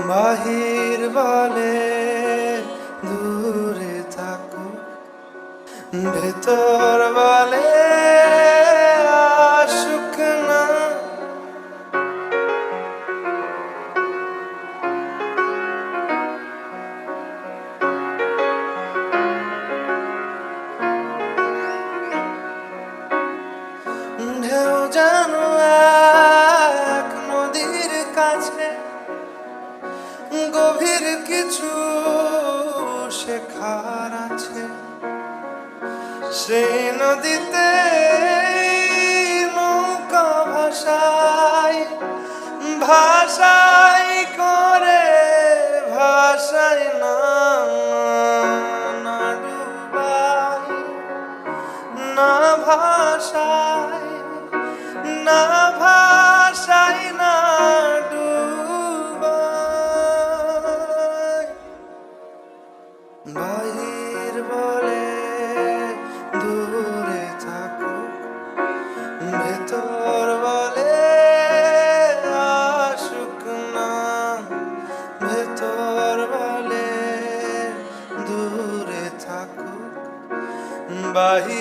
বাহির বলে দূরে থাকো, ভেতর বলে আসুক না। ঢেউ যেন এক নদীর কাছে, গভীর কিছু শেখার আছে। সেই নদীতে নৌকা ভাষায় ভাষায় করে ভাষায় না, না ডুবাই না ভাষায়, না ভাষায় না ডুবাই। বাহির বলে দূরে থাকো, ভেতর বলে আসুক না, ভেতর বলে দূরে থাকো, বাহির